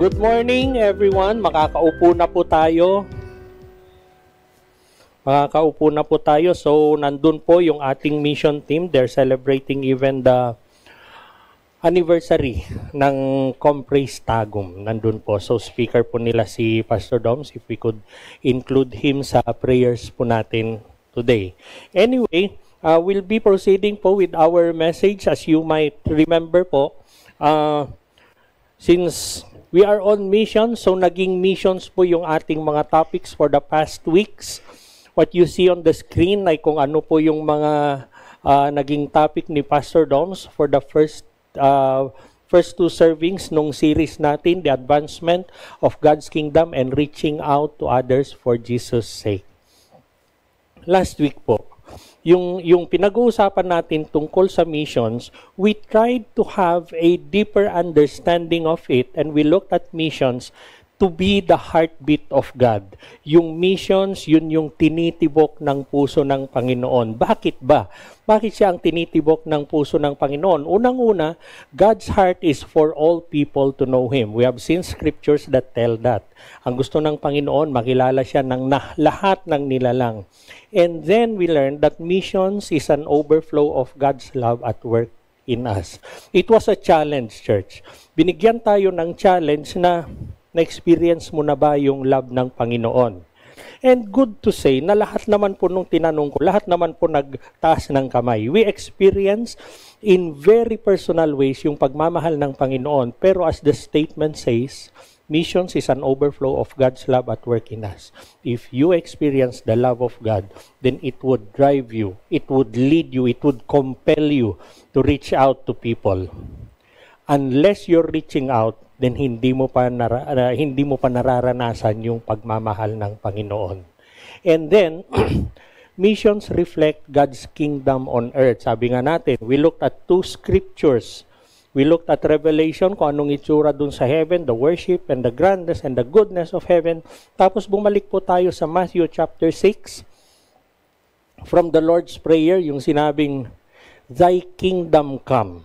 Good morning everyone. Makakaupo na po tayo. So, nandun po yung ating mission team. They're celebrating even the anniversary ng Compres Tagum. Nandun po. So, speaker po nila si Pastor Doms. If we could include him sa prayers po natin today. Anyway, we'll be proceeding po with our message. As you might remember po, since we are on mission, so naging missions po yung ating mga topics for the past weeks. What you see on the screen ay kung ano po yung mga naging topic ni Pastor Doms for the first two servings nung series natin, the advancement of God's kingdom and reaching out to others for Jesus' sake. Last week po, yung pinag-uusapan natin tungkol sa missions, we tried to have a deeper understanding of it, and we looked at missions to be the heartbeat of God. Yung missions, yun yung tinitibok ng puso ng Panginoon. Bakit ba? Bakit siya ang tinitibok ng puso ng Panginoon? Unang-una, God's heart is for all people to know Him. We have seen scriptures that tell that. Ang gusto ng Panginoon, makilala siya ng lahat ng nilalang. And then we learned that missions is an overflow of God's love at work in us. It was a challenge, church. Binigyan tayo ng challenge na na-experience mo na ba yung love ng Panginoon? And good to say na lahat naman po nung tinanong ko, lahat naman po nagtaas ng kamay. We experience in very personal ways yung pagmamahal ng Panginoon. Pero as the statement says, missions is an overflow of God's love at work in us. If you experience the love of God, then it would drive you, it would lead you, it would compel you to reach out to people. Unless you're reaching out, then hindi mo pa nararanasan yung pagmamahal ng Panginoon. And then, missions reflect God's kingdom on earth. Sabi nga natin, we looked at two scriptures. We looked at Revelation, kung anong itsura dun sa heaven, the worship and the grandness and the goodness of heaven. Tapos bumalik po tayo sa Matthew chapter 6, from the Lord's Prayer, yung sinabing, Thy kingdom come.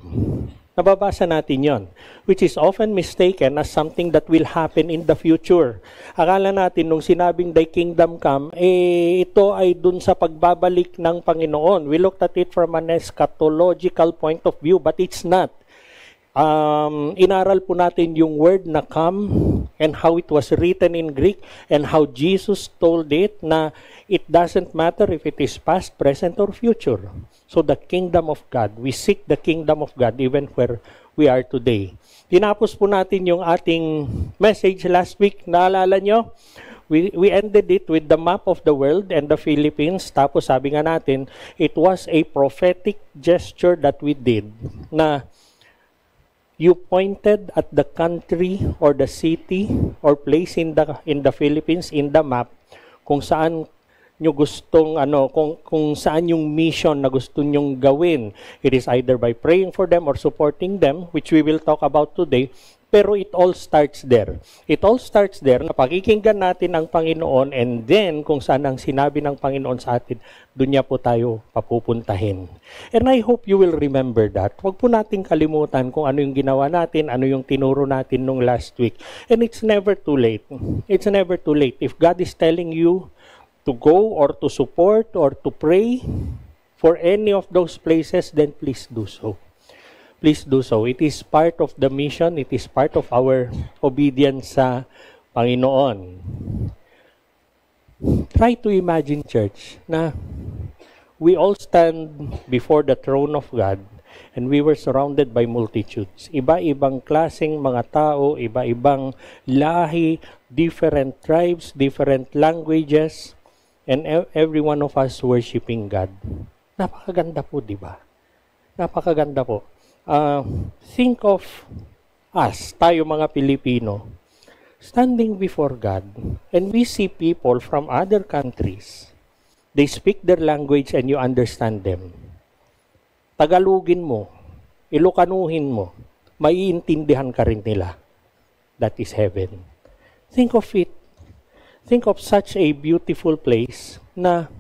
Nababasa natin yon, which is often mistaken as something that will happen in the future. Akala natin nung sinabing Thy kingdom come, ito ay dun sa pagbabalik ng Panginoon. We looked at it from an eschatological point of view, but it's not. Inaral po natin yung word na come and how it was written in Greek and how Jesus told it na it doesn't matter if it is past, present, or future. So the kingdom of God, we seek the kingdom of God even where we are today. Tinapos po natin yung ating message last week. Naalala nyo? We ended it with the map of the world and the Philippines. Tapos sabi nga natin, it was a prophetic gesture that we did na you pointed at the country or the city or place in the Philippines in the map kung saan nyo gustong kung saan yung mission na gusto nyong gawin. It is either by praying for them or supporting them, which we will talk about today. Pero it all starts there. It all starts there na pakikinggan natin ang Panginoon, and then kung saan ang sinabi ng Panginoon sa atin, doon niya po tayo papupuntahin. And I hope you will remember that. Huwag po natin kalimutan kung ano yung ginawa natin, ano yung tinuro natin nung last week. And it's never too late. It's never too late. If God is telling you to go or to support or to pray for any of those places, then please do so. Please do so. It is part of the mission. It is part of our obedience sa Panginoon. Try to imagine, church, na we all stand before the throne of God and we were surrounded by multitudes. Iba-ibang klaseng mga tao, iba-ibang lahi, different tribes, different languages, and every one of us worshiping God. Napakaganda po, di ba? Napakaganda po. Think of us, tayo mga Pilipino, standing before God, and we see people from other countries. They speak their language and you understand them. Tagalogin mo, Ilocanuhin mo, maiintindihan ka rin nila. That is heaven. Think of it. Think of such a beautiful place na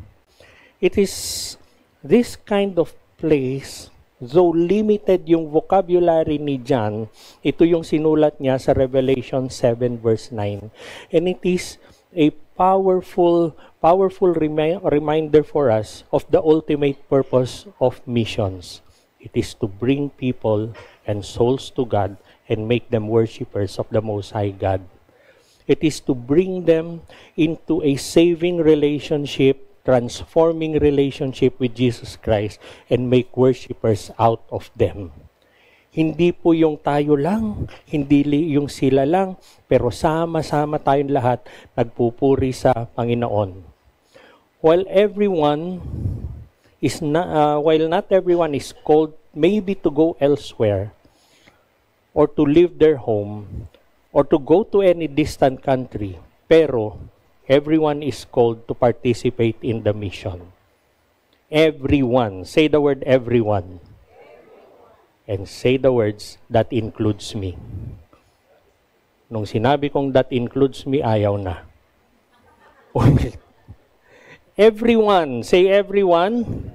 it is this kind of place Though limited yung vocabulary ni John, ito yung sinulat niya sa Revelation 7 verse 9. And it is a powerful reminder for us of the ultimate purpose of missions. It is to bring people and souls to God and make them worshipers of the Most High God. It is to bring them into a saving relationship, transforming relationship with Jesus Christ, and make worshipers out of them. Hindi po yung tayo lang, hindi yung sila lang, pero sama-sama tayong lahat nagpupuri sa Panginoon. While not everyone is called maybe to go elsewhere, or to leave their home, or to go to any distant country, pero everyone is called to participate in the mission. Everyone. Say the word everyone. And say the words, that includes me. Nung sinabi kong that includes me, ayaw na. Everyone, say everyone,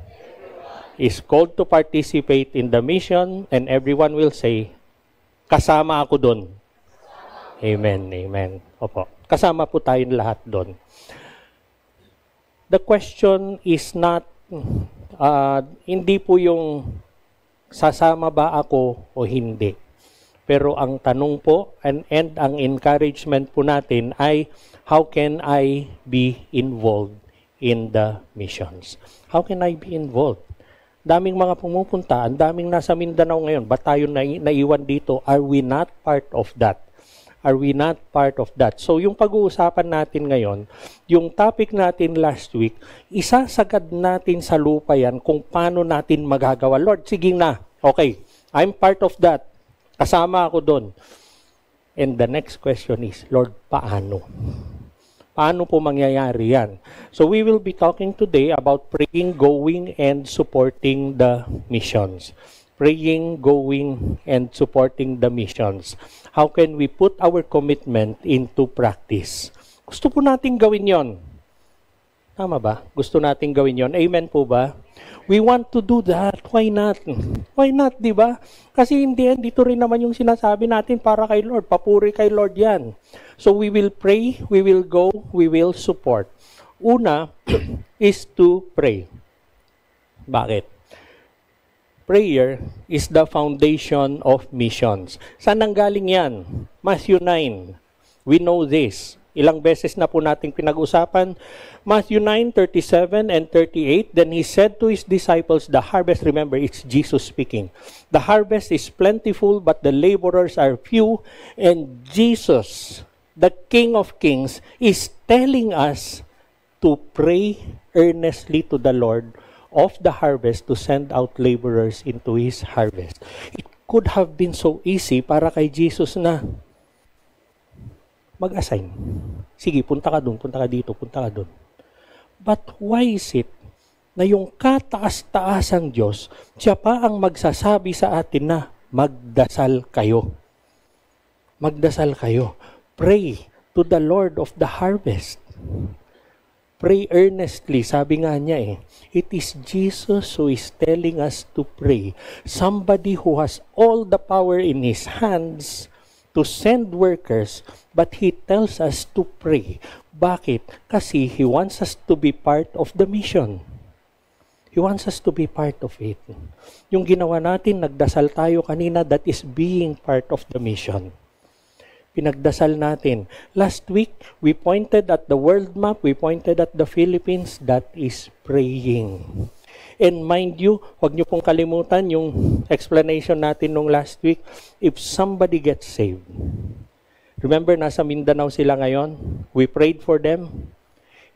is called to participate in the mission, and everyone will say, kasama ako doon. Amen, amen. Opo. Kasama po tayong lahat doon. The question is not, hindi po yung sasama ba ako o hindi. Pero ang tanong po and ang encouragement po natin ay, how can I be involved in the missions? How can I be involved? Daming mga pumupunta, ang daming nasa Mindanao ngayon. Ba't tayo naiwan dito? Are we not part of that? Are we not part of that? So yung pag-uusapan natin ngayon, yung topic natin last week, isasagad natin sa lupa yan kung paano natin magagawa. Lord, sige na. Okay, I'm part of that. Kasama ako doon. And the next question is, Lord, paano? Paano po mangyayari yan? So we will be talking today about praying, going, and supporting the missions. Praying, going, and supporting the missions. How can we put our commitment into practice? Gusto po natin gawin yon. Tama ba? Gusto natin gawin yon. Amen po ba? We want to do that. Why not? Why not, di ba? Kasi in the end, dito rin naman yung sinasabi natin para kay Lord. Papuri kay Lord yan. So we will pray, we will go, we will support. Una is to pray. Bakit? Prayer is the foundation of missions. Saan nanggaling yan? Matthew 9. We know this. Ilang beses na po nating pinag-usapan. Matthew 9:37 and 38, then he said to his disciples, the harvest, remember, it's Jesus speaking. The harvest is plentiful, but the laborers are few. And Jesus, the King of Kings, is telling us to pray earnestly to the Lord of the harvest to send out laborers into His harvest. It could have been so easy para kay Jesus na mag-assign. Sige, punta ka dun, punta ka dito, punta ka dun. But why is it na yung kataas-taasang Diyos, siya pa ang magsasabi sa atin na magdasal kayo. Magdasal kayo. Pray to the Lord of the harvest. Pray earnestly, sabi nga niya it is Jesus who is telling us to pray. Somebody who has all the power in His hands to send workers, but He tells us to pray. Bakit? Kasi He wants us to be part of the mission. He wants us to be part of it. Yung ginawa natin, nagdasal tayo kanina, that is being part of the mission. Pinagdasal natin. Last week, we pointed at the world map, we pointed at the Philippines, that is praying. And mind you, huwag niyo pong kalimutan yung explanation natin nung last week, if somebody gets saved. Remember, nasa Mindanao sila ngayon? We prayed for them.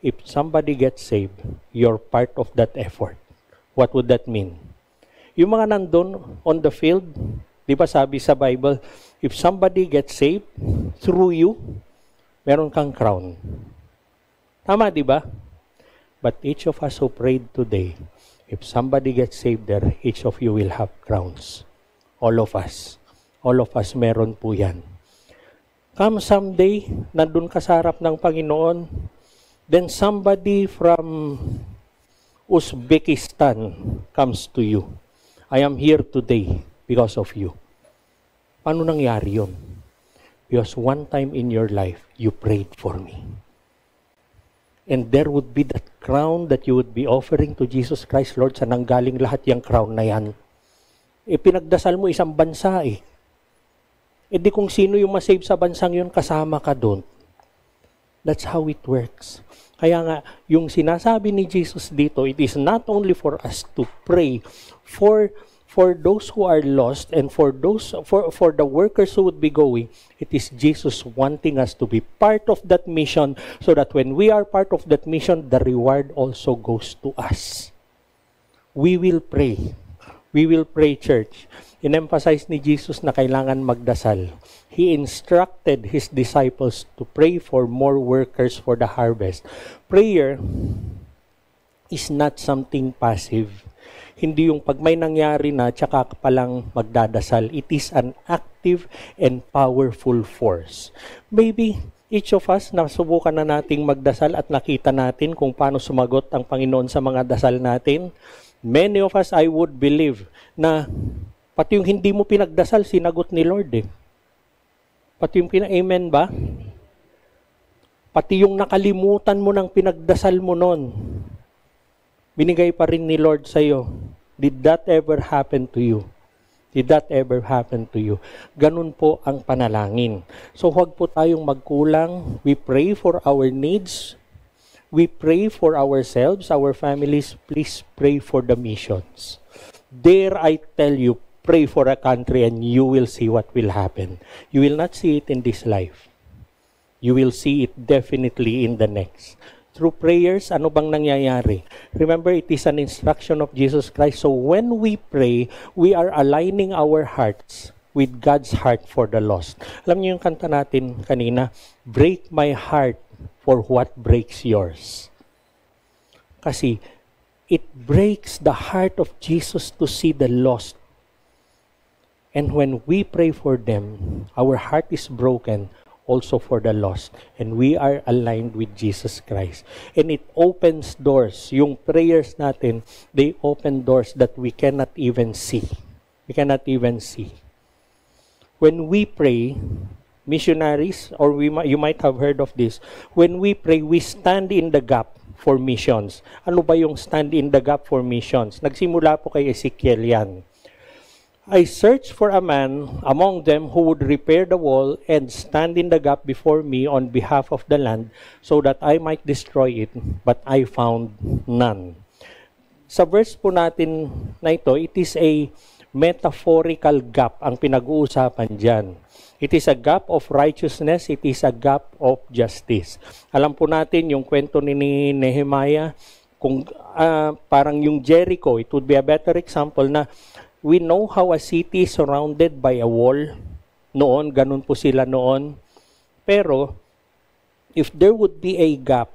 If somebody gets saved, you're part of that effort. What would that mean? Yung mga nandun on the field, di ba sabi sa Bible, if somebody gets saved through you, meron kang crown. Tama, di ba? But each of us who prayed today, if somebody gets saved there, each of you will have crowns. All of us. All of us meron po yan. Come someday, nandun ka sa harap ng Panginoon, then somebody from Uzbekistan comes to you. I am here today because of you. Paano nangyari yun? Because one time in your life, you prayed for me. And there would be that crown that you would be offering to Jesus Christ, Lord, sa nanggaling lahat yung crown na yan. Pinagdasal mo isang bansa di kung sino yung masave sa bansang yun, kasama ka doon. That's how it works. Kaya nga, yung sinasabi ni Jesus dito, it is not only for us to pray for those who are lost and for the workers who would be going. It is Jesus wanting us to be part of that mission so that when we are part of that mission, the reward also goes to us. We will pray. We will pray, church. In-emphasize ni Jesus na kailangan magdasal. He instructed His disciples to pray for more workers for the harvest. Prayer is not something passive. Hindi yung pag may nangyari na, tsaka ka palang magdadasal. It is an active and powerful force. Maybe each of us, nasubukan na nating magdasal at nakita natin kung paano sumagot ang Panginoon sa mga dasal natin. Many of us, I would believe, na pati yung hindi mo pinagdasal, sinagot ni Lord Pati yung amen ba? Pati yung nakalimutan mo ng pinagdasal mo nun, binigay pa rin ni Lord sa'yo. Did that ever happen to you? Did that ever happen to you? Ganun po ang panalangin. So huwag po tayong magkulang. We pray for our needs. We pray for ourselves, our families. Please pray for the missions. Dare I tell you, pray for a country and you will see what will happen. You will not see it in this life. You will see it definitely in the next. Through prayers, ano bang nangyayari? Remember, it is an instruction of Jesus Christ. So when we pray, we are aligning our hearts with God's heart for the lost. Alam niyo yung kanta natin kanina, break my heart for what breaks yours. Kasi it breaks the heart of Jesus to see the lost. And when we pray for them, our heart is broken also for the lost. And we are aligned with Jesus Christ. And it opens doors. Yung prayers natin, they open doors that we cannot even see. We cannot even see. When we pray, missionaries, or you might have heard of this, when we pray, we stand in the gap for missions. Ano ba yung stand in the gap for missions? Nagsimula po kay Ezekiel yan. I searched for a man among them who would repair the wall and stand in the gap before me on behalf of the land so that I might destroy it, but I found none. Sa verse po natin na ito, it is a metaphorical gap ang pinag-uusapan dyan. It is a gap of righteousness, it is a gap of justice. Alam po natin yung kwento ni Nehemiah, kung parang yung Jericho, it would be a better example na we know how a city is surrounded by a wall. Noon, ganun po sila noon. Pero, if there would be a gap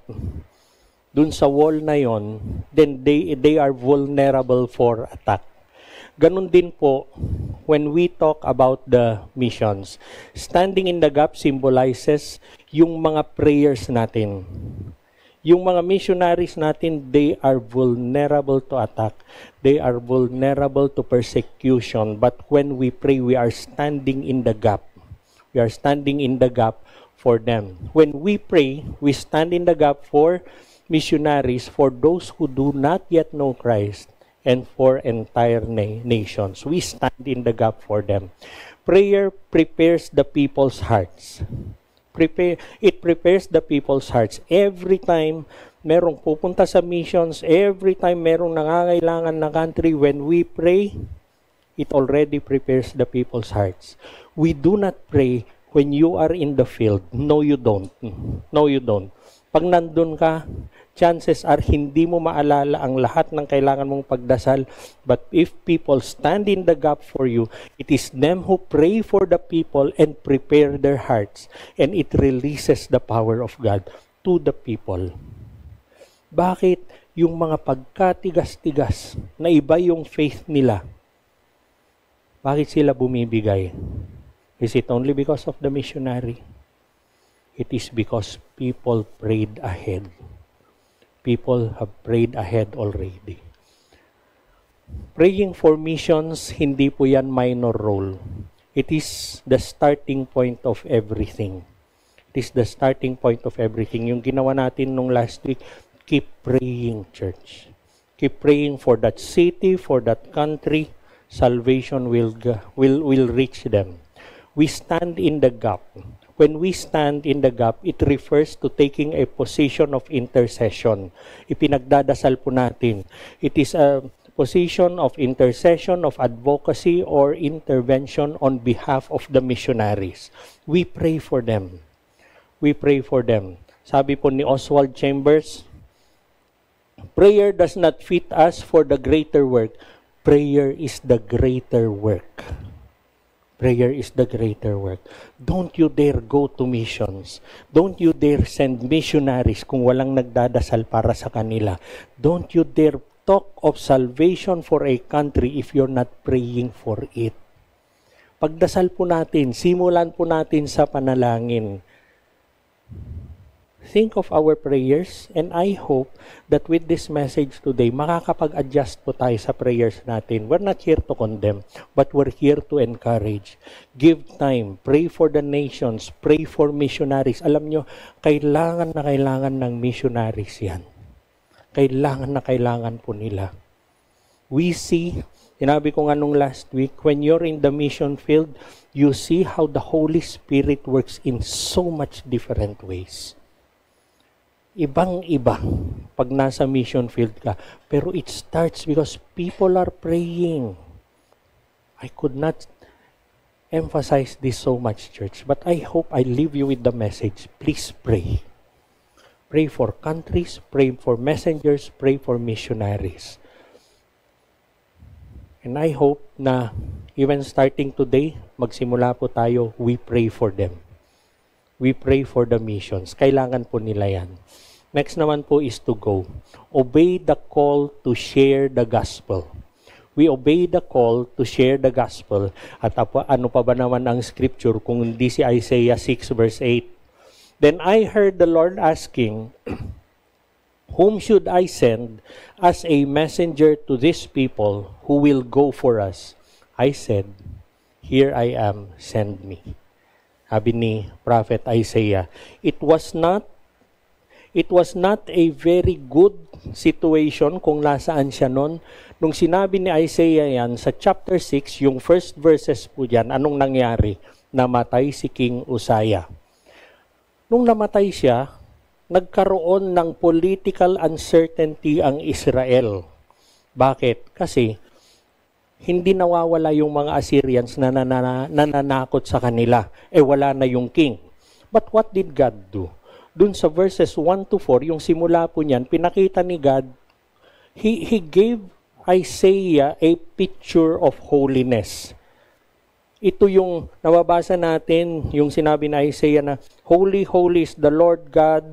dun sa wall na yon, then they are vulnerable for attack. Ganun din po when we talk about the missions. Standing in the gap symbolizes yung mga prayers natin. Yung mga missionaries natin, they are vulnerable to attack. They are vulnerable to persecution. But when we pray, we are standing in the gap. We are standing in the gap for them. When we pray, we stand in the gap for missionaries, for those who do not yet know Christ, and for entire nations. We stand in the gap for them. Prayer prepares the people's hearts. It prepares the people's hearts. Every time merong pupunta sa missions, every time merong nangangailangan na country, when we pray, it already prepares the people's hearts. We do not pray when you are in the field. No, you don't. No, you don't. Pag nandun ka, chances are hindi mo maalala ang lahat ng kailangan mong pagdasal. But if people stand in the gap for you, it is them who pray for the people and prepare their hearts. And it releases the power of God to the people. Bakit yung mga pagkatigas-tigas na iba yung faith nila? Bakit sila bumibigay? Is it only because of the missionary? It is because people prayed ahead. People have prayed ahead already. Praying for missions, hindi po yan minor role. It is the starting point of everything. It is the starting point of everything. Yung ginawa natin nung last week, keep praying, church. Keep praying for that city, for that country. Salvation will reach them. We stand in the gap. When we stand in the gap, it refers to taking a position of intercession. Ipinagdadasal po natin. It is a position of intercession, of advocacy, or intervention on behalf of the missionaries. We pray for them. We pray for them. Sabi po ni Oswald Chambers, prayer does not fit us for the greater work. Prayer is the greater work. Prayer is the greater work. Don't you dare go to missions. Don't you dare send missionaries kung walang nagdadasal para sa kanila. Don't you dare talk of salvation for a country if you're not praying for it. Pagdasal po natin, simulan po natin sa panalangin. Think of our prayers, and I hope that with this message today, makakapag-adjust po tayo sa prayers natin. We're not here to condemn, but we're here to encourage. Give time, pray for the nations, pray for missionaries. Alam nyo, kailangan na kailangan ng missionaries yan. Kailangan na kailangan po nila. We see, sinabi ko nga nung last week, when you're in the mission field, you see how the Holy Spirit works in so much different ways. Ibang-iba pag nasa mission field ka. Pero it starts because people are praying. I could not emphasize this so much, church, but I hope I leave you with the message. Please pray. Pray for countries, pray for messengers, pray for missionaries. And I hope na even starting today, magsimula po tayo, we pray for them. We pray for the missions. Kailangan po nila yan. Next naman po is to go. Obey the call to share the gospel. We obey the call to share the gospel. At ano pa ba naman ang scripture kung hindi si Isaiah 6 verse 8? Then I heard the Lord asking, whom should I send as a messenger to this people who will go for us? I said, here I am, send me. Sabi ni Prophet Isaiah, it was not a very good situation kung nasaan siya noon. Nung sinabi ni Isaiah yan, sa chapter 6, yung first verses po dyan, anong nangyari? Namatay si King Uzziah. Nung namatay siya, nagkaroon ng political uncertainty ang Israel. Bakit? Kasi hindi nawawala yung mga Assyrians na nananakot sa kanila. Wala na yung king. But what did God do? Dun sa verses 1 to 4, yung simula po niyan, pinakita ni God, He gave Isaiah a picture of holiness. Ito yung nababasa natin, yung sinabi na Isaiah na, Holy, holy is the Lord God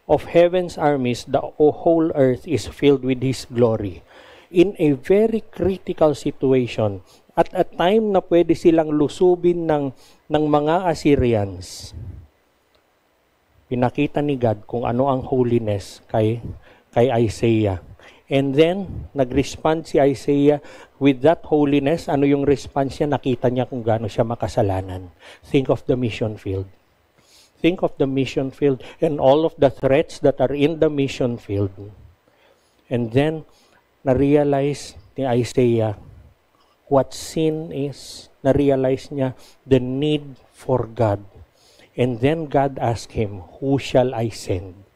of heaven's armies, the whole earth is filled with His glory. In a very critical situation, at a time na pwede silang lusubin ng mga Assyrians, pinakita ni God kung ano ang holiness kay Isaiah. And then, nag-respond si Isaiah with that holiness. Ano yung response niya? Nakita niya kung gaano siya makasalanan. Think of the mission field. Think of the mission field and all of the threats that are in the mission field. And then, na-realize ni Isaiah what sin is. Na-realize niya the need for God. And then God asked him, who shall I send?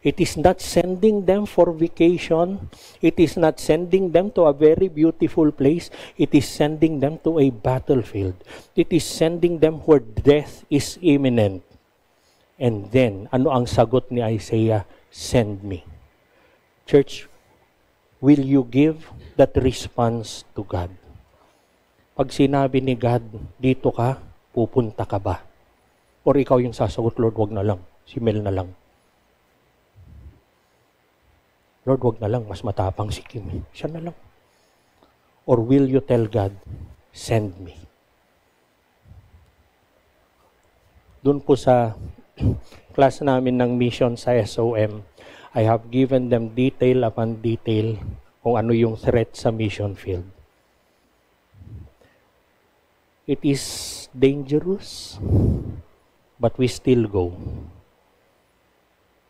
It is not sending them for vacation. It is not sending them to a very beautiful place. It is sending them to a battlefield. It is sending them where death is imminent. And then, ano ang sagot ni Isaiah? Send me. Church, will you give that response to God? Pag sinabi ni God, dito ka, pupunta ka ba? Or ikaw yung sasagot, Lord, wag na lang. Si Mel na lang. Lord, wag na lang, mas matapang si Kim. Siya na lang. Or will you tell God, send me? Doon po sa class namin ng mission sa SOM, I have given them detail upon detail kung ano yung threat sa mission field. It is dangerous, but we still go.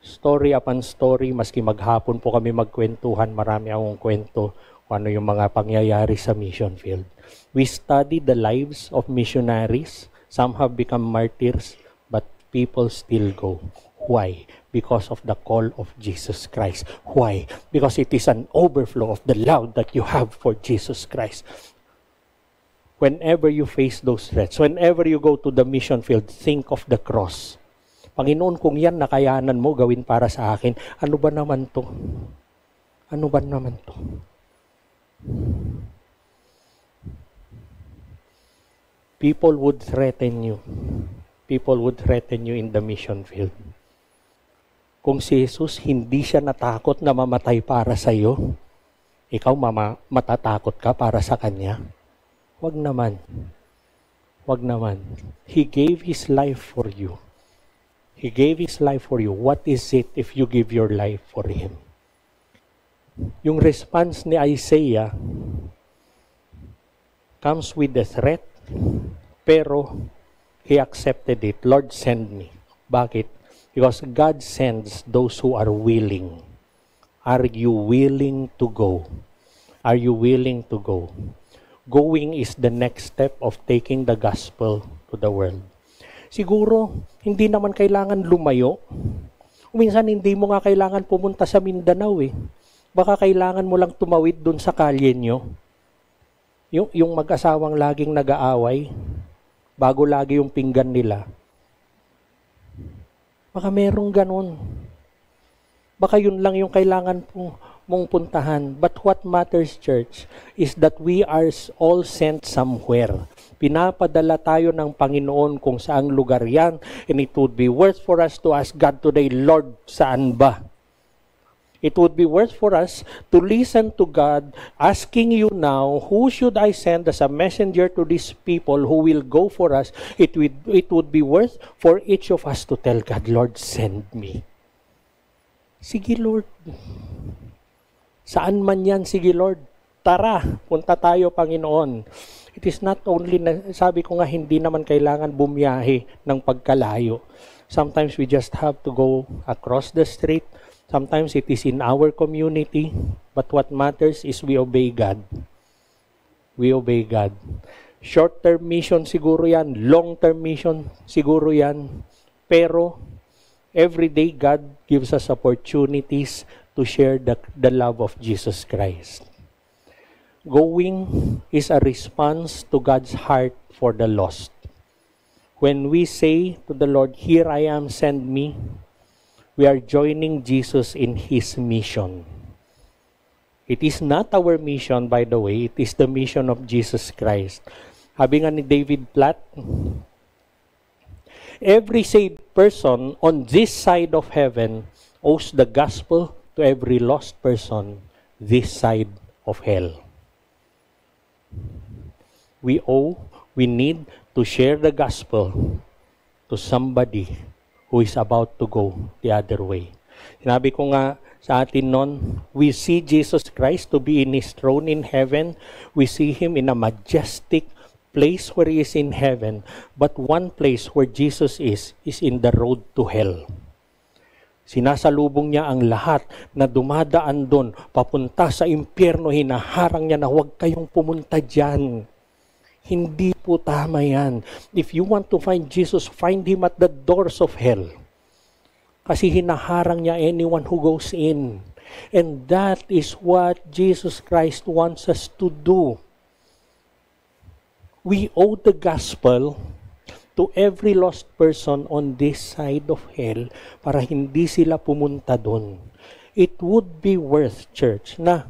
Story upon story, maski maghapon po kami magkwentuhan, marami akong kwento kung ano yung mga pangyayari sa mission field. We study the lives of missionaries. Some have become martyrs, but people still go. Why? Because of the call of Jesus Christ. Why? Because it is an overflow of the love that you have for Jesus Christ. Whenever you face those threats, whenever you go to the mission field, think of the cross. Panginoon, kung yan nakayanan mo gawin para sa akin, ano ba naman to? Ano ba naman to? People would threaten you. People would threaten you in the mission field. Kung si Jesus hindi siya natakot na mamatay para sa iyo, ikaw matatakot ka para sa Kanya? Wag naman. Wag naman. He gave His life for you. He gave His life for you. What is it if you give your life for Him? Yung response ni Isaiah comes with the threat, pero he accepted it. Lord, send me. Bakit? Because God sends those who are willing. Are you willing to go? Are you willing to go? Going is the next step of taking the gospel to the world. Siguro, hindi naman kailangan lumayo. Minsan, hindi mo nga kailangan pumunta sa Mindanao eh. Baka kailangan mo lang tumawid dun sa kalye nyo. Yung mag-asawang laging nag-aaway, bago lagi yung pinggan nila. Baka merong ganun. Baka yun lang yung kailangan mong puntahan. But what matters, church, is that we are all sent somewhere. Pinapadala tayo ng Panginoon kung saang lugar yan. And it would be worth for us to ask God today, Lord, saan ba? It would be worth for us to listen to God asking you now, who should I send as a messenger to these people who will go for us? It would be worth for each of us to tell God, Lord, send me. Sige, Lord. Saan man yan, sige, Lord. Tara, punta tayo, Panginoon. It is not only, sabi ko nga, hindi naman kailangan bumiyahe ng pagkalayo. Sometimes we just have to go across the street. Sometimes it is in our community, but what matters is we obey God. We obey God. Short-term mission siguro yan, long-term mission siguro yan, pero every day God gives us opportunities to share the love of Jesus Christ. Going is a response to God's heart for the lost. When we say to the Lord, "Here I am, send me," we are joining Jesus in His mission. It is not our mission, by the way. It is the mission of Jesus Christ. Sabi nga ni David Platt, every saved person on this side of heaven owes the gospel to every lost person this side of hell. We need to share the gospel to somebody who is about to go the other way. Sinabi ko nga sa atin noon, we see Jesus Christ to be in His throne in heaven. We see Him in a majestic place where He is in heaven. But one place where Jesus is in the road to hell. Sinasalubong niya ang lahat na dumadaan doon, papunta sa impyerno, hinaharang niya na huwag kayong pumunta dyan. Hindi po tama yan. If you want to find Jesus, find Him at the doors of hell. Kasi hinaharang niya anyone who goes in. And that is what Jesus Christ wants us to do. We owe the gospel to every lost person on this side of hell para hindi sila pumunta doon. It would be worth, church, na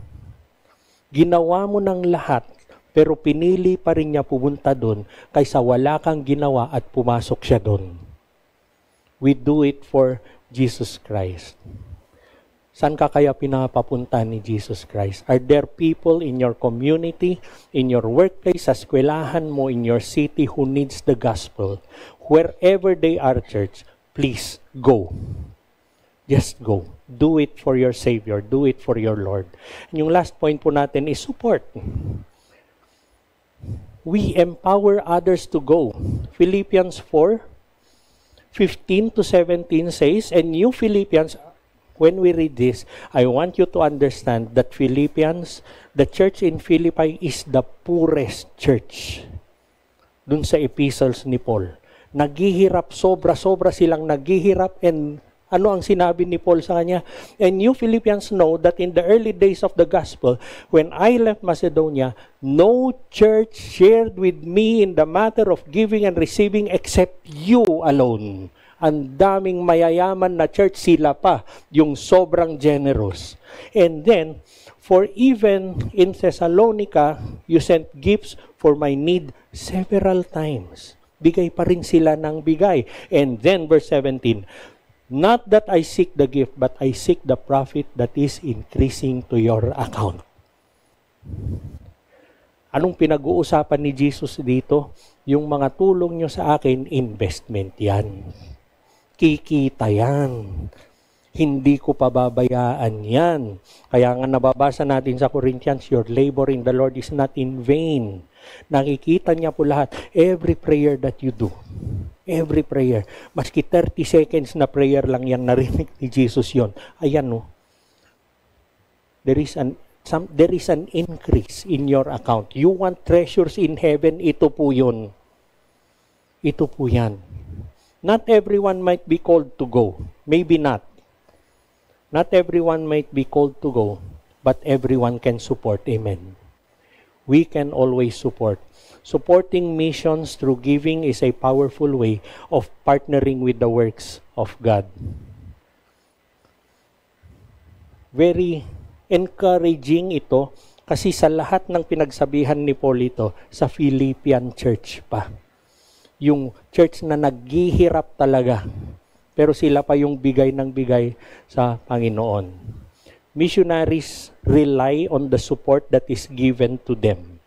ginawa mo ng lahat pero pinili pa rin niya pumunta doon kaysa wala kang ginawa at pumasok siya doon. We do it for Jesus Christ. Saan ka kaya pinapapunta ni Jesus Christ? Are there people in your community, in your workplace, sa eskwelahan mo, in your city who needs the gospel? Wherever they are, church, please go. Just go. Do it for your Savior. Do it for your Lord. And yung last point po natin is support. We empower others to go. Philippians 4:15 to 17 says, and you Philippians, when we read this, I want you to understand that Philippians, the church in Philippi is the poorest church. Dun sa epistles ni Paul. Naghihirap, sobra-sobra silang naghihirap, and ano ang sinabi ni Paul sa kanya? And you Philippians know that in the early days of the gospel, when I left Macedonia, no church shared with me in the matter of giving and receiving except you alone. Ang daming mayayaman na church, sila pa, yung sobrang generous. And then, for even in Thessalonica, you sent gifts for my need several times. Bigay pa rin sila ng bigay. And then, verse 17, not that I seek the gift, but I seek the profit that is increasing to your account. Anong pinag-uusapan ni Jesus dito? Yung mga tulong nyo sa akin, investment yan. Kikita yan. Hindi ko pababayaan yan. Kaya nga nababasa natin sa Corinthians, your labor in the Lord is not in vain. Nakikita niya po lahat. Every prayer that you do. Every prayer. Maski 30 seconds na prayer lang yan, narinig ni Jesus yon. Ayan no. There is an increase in your account. You want treasures in heaven, ito po yun. Ito po yan. Not everyone might be called to go. Maybe not. Not everyone might be called to go, but everyone can support. Amen. We can always support. Supporting missions through giving is a powerful way of partnering with the works of God. Very encouraging ito kasi sa lahat ng pinagsabihan ni Paul ito, sa Philippian church pa. Yung church na naghihirap talaga, pero sila pa yung bigay ng bigay sa Panginoon. Missionaries rely on the support that is given to them.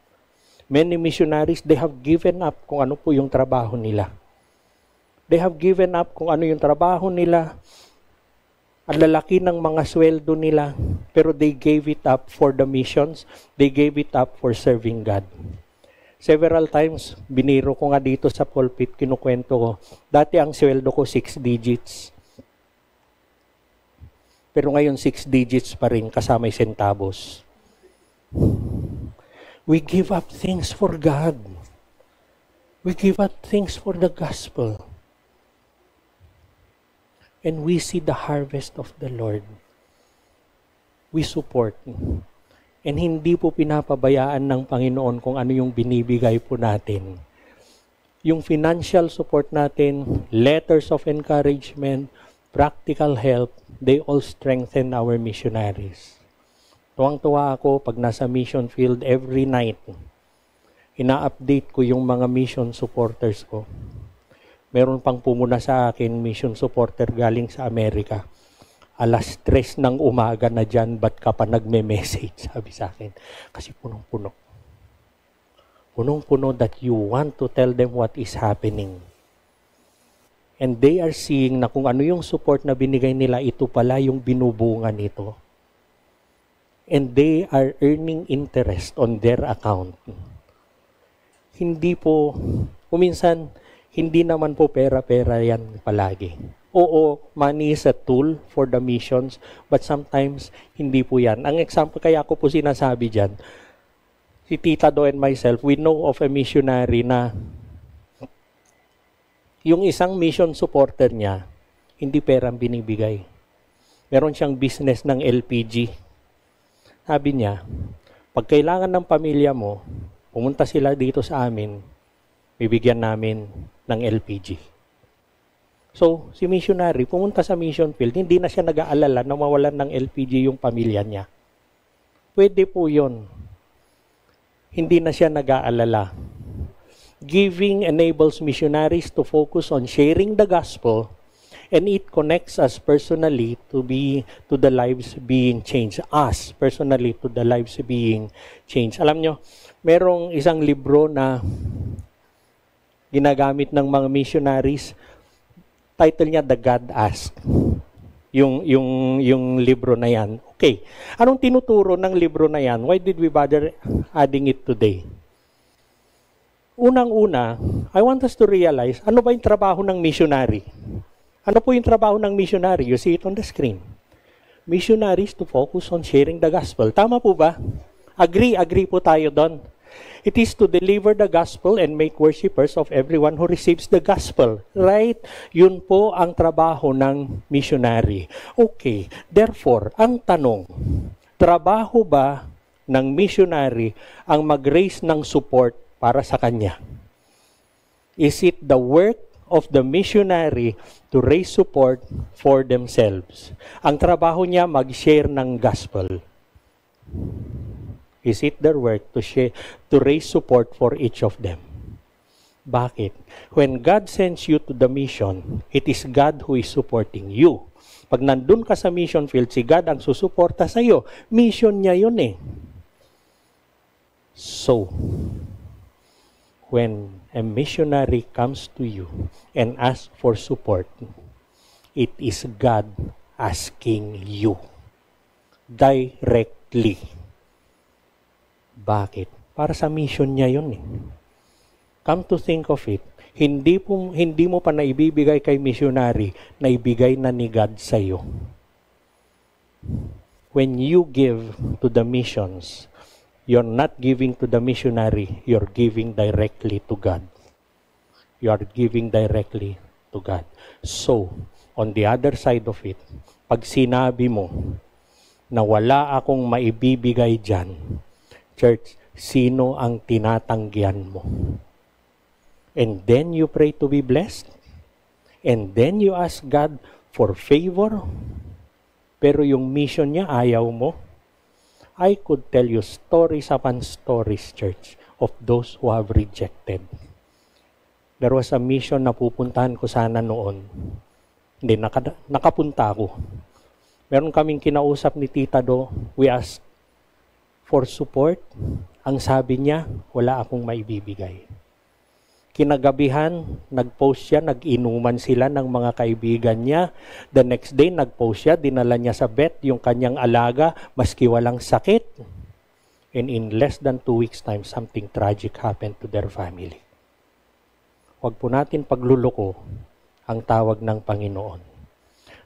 Many missionaries, they have given up kung ano po yung trabaho nila. They have given up kung ano yung trabaho nila. Ang lalaki ng mga sweldo nila, pero they gave it up for the missions. They gave it up for serving God. Several times, biniro ko nga dito sa pulpit, kinukwento ko. Dati ang sweldo ko 6 digits. Pero ngayon 6 digits pa rin kasama yung centavos. We give up things for God. We give up things for the gospel. And we see the harvest of the Lord. We support. And hindi po pinapabayaan ng Panginoon kung ano yung binibigay po natin. Yung financial support natin, letters of encouragement, practical help, they all strengthen our missionaries. Tuwang-tuwa ako pag nasa mission field every night. Ina-update ko yung mga mission supporters ko. Meron pang pumuna sa akin, mission supporter galing sa Amerika. 3:00 ng umaga na dyan, ba't ka pa nagme-message? Sabi sa akin. Kasi punong-puno. Punong-puno that you want to tell them what is happening. And they are seeing na kung ano yung support na binigay nila, ito pala yung binubunga nito. And they are earning interest on their account. Hindi po, kuminsan, hindi naman po pera-pera yan palagi. Oo, money is a tool for the missions, but sometimes hindi po yan. Ang example, kaya ko po sinasabi dyan, si Tita Do and myself, we know of a missionary na yung isang mission supporter niya, hindi perang binibigay. Meron siyang business ng LPG. Sabi niya, pag kailangan ng pamilya mo, pumunta sila dito sa amin, bibigyan namin ng LPG. So, si missionary, pumunta sa mission field, hindi na siya nag-aalala na mawalan ng LPG yung pamilya niya. Pwede po yun. Hindi na siya nag-aalala. Giving enables missionaries to focus on sharing the gospel, and it connects us personally to the lives being changed. Us personally to the lives being changed. Alam nyo, merong isang libro na ginagamit ng mga missionaries. Title niya, The God Asked. yung libro na yan. Okay. Anong tinuturo ng libro na yan? Why did we bother adding it today? Unang-una, I want us to realize, ano ba yung trabaho ng missionary? Ano po yung trabaho ng missionary? You see it on the screen. Missionaries to focus on sharing the gospel. Tama po ba? Agree po tayo doon. It is to deliver the gospel and make worshipers of everyone who receives the gospel. Right? Yun po ang trabaho ng missionary. Okay. Therefore, ang tanong, trabaho ba ng missionary ang mag-raise ng support para sa kanya? Is it the work of the missionary to raise support for themselves? Ang trabaho niya mag-share ng gospel. Is it their work to raise support for each of them? Bakit? When God sends you to the mission, it is God who is supporting you. Pag nandun ka sa mission field, si God ang susuporta sa iyo. Mission niya yun eh. So, when a missionary comes to you and asks for support, it is God asking you directly. Bakit? Para sa mission niya yun eh. Come to think of it, hindi mo pa naibibigay kay missionary, naibigay na ni God sa iyo. When you give to the missions, you're not giving to the missionary, you're giving directly to God. You are giving directly to God. So, on the other side of it, pag sinabi mo na wala akong maibibigay dyan, church, sino ang tinatanggihan mo? And then you pray to be blessed. And then you ask God for favor. Pero yung mission niya, ayaw mo. I could tell you stories upon stories, church, of those who have rejected. There was a mission na pupuntahan ko sana noon. Hindi, nakapunta ako. Meron kaming kinausap ni Tita Do. We asked for support. Ang sabi niya, wala akong maibibigay. Kinagabihan, nag-post siya, nag-inuman sila ng mga kaibigan niya. The next day, nag-post siya, dinala niya sa vet yung kanyang alaga, maski walang sakit. And in less than 2 weeks' time, something tragic happened to their family. Huwag po natin pagluluko ang tawag ng Panginoon.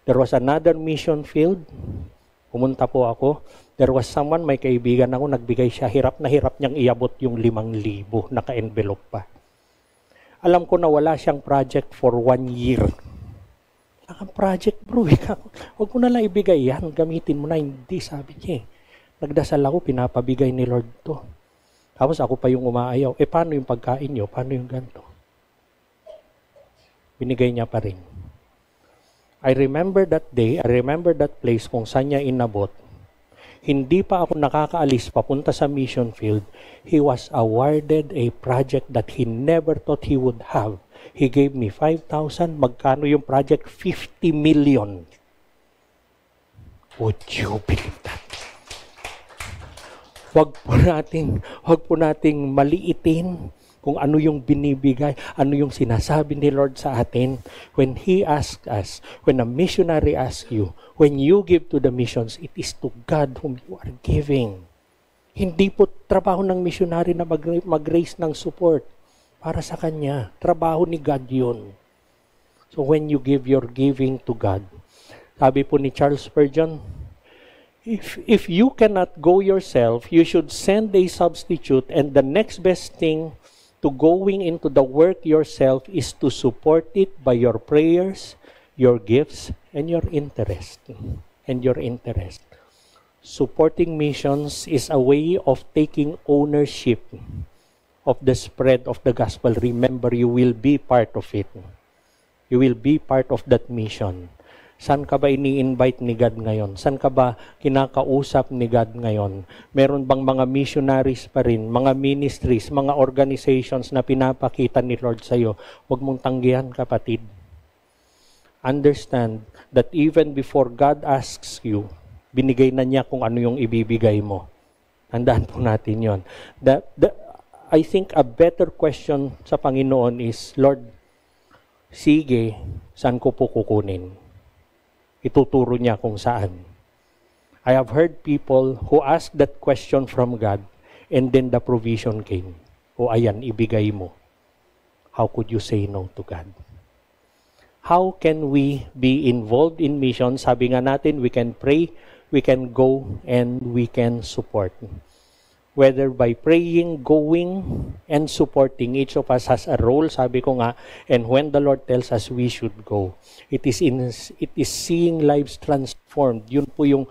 There was another mission field. Pumunta po ako. There was someone, may kaibigan ako, nagbigay siya, hirap na hirap niyang iabot yung 5,000, naka-envelope pa. Alam ko na wala siyang project for 1 year. Ang project, bro, huwag mo na lang ibigay yan, gamitin mo na, hindi, sabi niya. Nagdasal ako, pinapabigay ni Lord to. Tapos ako pa yung umaayaw, paano yung pagkain niyo, paano yung ganito? Binigay niya pa rin. I remember that day, I remember that place kung saan niya inabot. Hindi pa ako nakakaalis papunta sa mission field, he was awarded a project that he never thought he would have. He gave me 5,000. Magkano yung project? 50 million. Would you believe that? Huwag po nating maliitin kung ano yung binibigay, ano yung sinasabi ni Lord sa atin. When He asks us, when a missionary asks you, when you give to the missions, it is to God whom you are giving. Hindi po trabaho ng missionary na mag-raise ng support para sa kanya. Trabaho ni God yun. So when you give your giving to God, sabi po ni Charles Spurgeon, if you cannot go yourself, you should send a substitute, and the next best thing to going into the work yourself is to support it by your prayers, your gifts, and your interest. Supporting missions is a way of taking ownership of the spread of the gospel. Remember, you will be part of it. You will be part of that mission. Saan ka ba ini-invite ni God ngayon? Saan ka ba kinakausap ni God ngayon? Meron bang mga missionaries pa rin, mga ministries, mga organizations na pinapakita ni Lord sa iyo? Huwag mong tanggihan, kapatid. Understand that even before God asks you, binigay na niya kung ano yung ibibigay mo. Tandaan po natin yon. I think a better question sa Panginoon is, Lord, sige, saan ko po kukunin? ituturo niya kung saan. I have heard people who ask that question from God and then the provision came. O ayan, ibigay mo. How could you say no to God? How can we be involved in mission? Sabi nga natin, we can pray, we can go, and we can support. Whether by praying, going, and supporting, each of us has a role, sabi ko nga, and when the Lord tells us we should go, it is seeing lives transformed. Yun po yung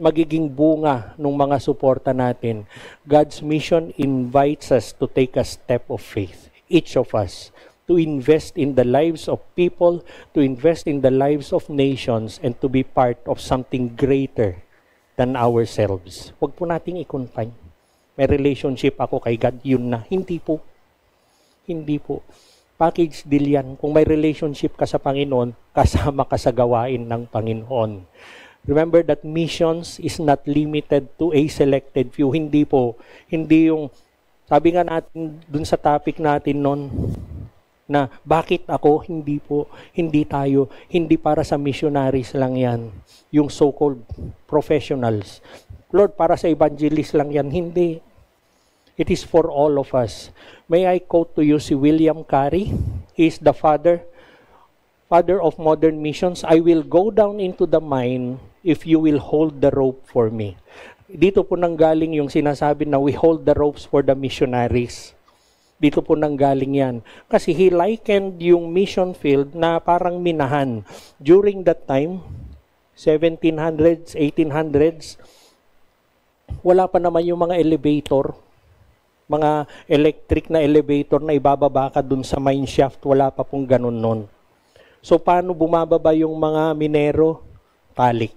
magiging bunga ng mga suporta natin. God's mission invites us to take a step of faith, each of us, to invest in the lives of people, to invest in the lives of nations, and to be part of something greater than ourselves. Huwag po nating i-confine. May relationship ako kay God, yun na. Hindi po. Hindi po. Package deal yan. Kung may relationship ka sa Panginoon, kasama ka sa gawain ng Panginoon. Remember that missions is not limited to a selected few. Hindi po. Hindi yung, sabi nga natin dun sa topic natin noon, na bakit ako, hindi po, hindi tayo, hindi para sa missionaries lang yan, yung so-called professionals. Lord, para sa evangelist lang yan, hindi. It is for all of us. May I quote to you si William Carey? He is the father of modern missions. I will go down into the mine if you will hold the rope for me. Dito po nanggaling yung sinasabi na we hold the ropes for the missionaries. Dito po nanggaling yan. Kasi he likened yung mission field na parang minahan. During that time, 1700s, 1800s, wala pa naman yung mga elevator, mga electric na elevator na ibababa ka dun sa mine shaft. Wala pa pong ganun nun. So, paano bumababa yung mga minero? Palik.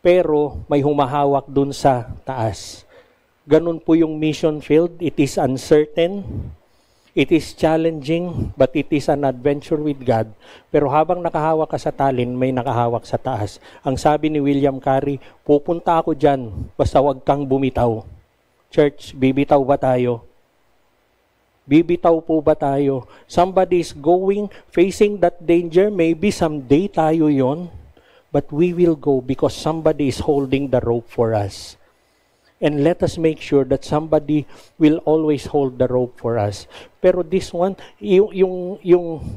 Pero, may humahawak dun sa taas. Ganun po yung mission field. It is uncertain. It is challenging, but it is an adventure with God. Pero habang nakahawak ka sa talin, may nakahawak sa taas. Ang sabi ni William Carey, pupunta ako dyan, basta wag kang bumitaw. Church, bibitaw ba tayo? Bibitaw po ba tayo? Somebody is going, facing that danger. Maybe someday tayo yon, but we will go because somebody is holding the rope for us. And let us make sure that somebody will always hold the rope for us. Pero this one, yung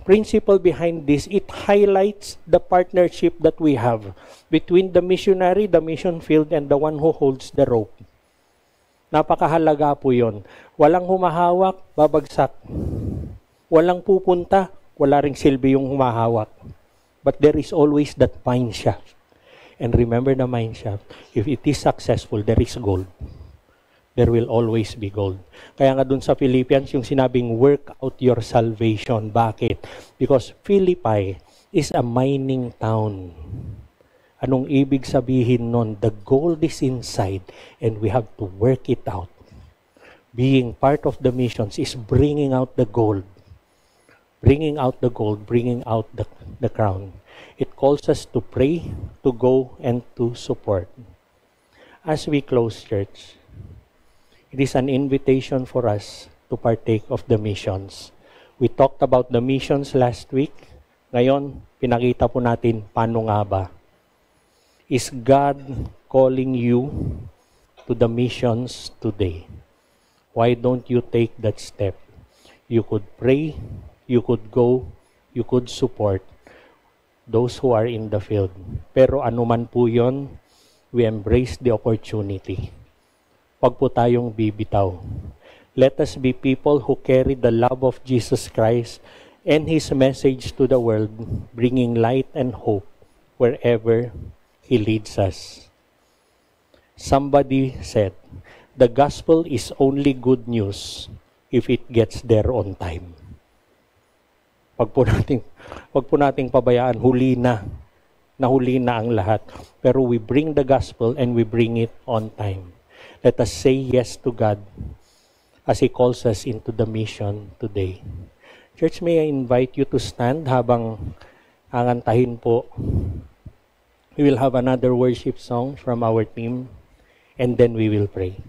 principle behind this, it highlights the partnership that we have between the missionary, the mission field, and the one who holds the rope. Napakahalaga po yun. Walang humahawak, babagsak. Walang pupunta, wala ring silbi yung humahawak. But there is always that mine shaft. And remember the mine shaft. If it is successful, there is gold. There will always be gold. Kaya nga dun sa Philippians, yung sinabing, work out your salvation. Bakit? Because Philippi is a mining town. Anong ibig sabihin nun? The gold is inside and we have to work it out. Being part of the missions is bringing out the gold. Bringing out the gold, bringing out the crown. It calls us to pray, to go, and to support. As we close, church, it is an invitation for us to partake of the missions. We talked about the missions last week. Ngayon, pinakita po natin paano nga ba. Is God calling you to the missions today? Why don't you take that step? You could pray, you could go, you could support those who are in the field. Pero anuman po yon, we embrace the opportunity. Huwag po tayong bibitaw. Let us be people who carry the love of Jesus Christ and His message to the world, bringing light and hope wherever He leads us. Somebody said, the gospel is only good news if it gets there on time. Wag po nating pabayaan, huli na ang lahat. Pero we bring the gospel and we bring it on time. Let us say yes to God as He calls us into the mission today. Church, may I invite you to stand habang aangantahin po. We will have another worship song from our team and then we will pray.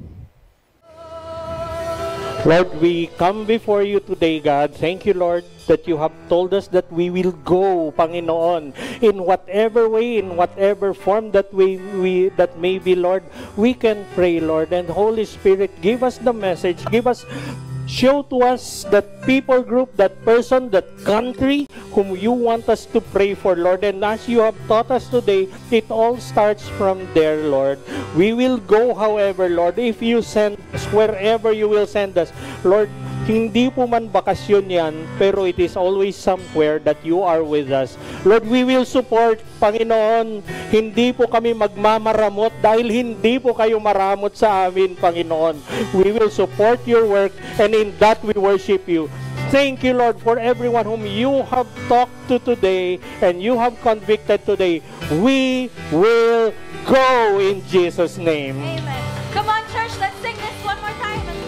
Lord, we come before you today, God. Thank you, Lord, that you have told us that we will go, Panginoon, in whatever way, in whatever form that that may be, Lord. We can pray, Lord, and Holy Spirit, give us the message, show to us that people group, that person, that country whom you want us to pray for, Lord. And as you have taught us today, it all starts from there, Lord. We will go, however, Lord, if you send us, wherever you will send us, Lord. Hindi po man bakasyon yan, pero it is always somewhere that you are with us. Lord, we will support, Panginoon. Hindi po kami magmamaramot dahil hindi po kayo maramot sa amin, Panginoon. We will support your work, and in that we worship you. Thank you, Lord, for everyone whom you have talked to today and you have convicted today. We will go in Jesus' name. Amen. Come on, church, let's sing this one more time and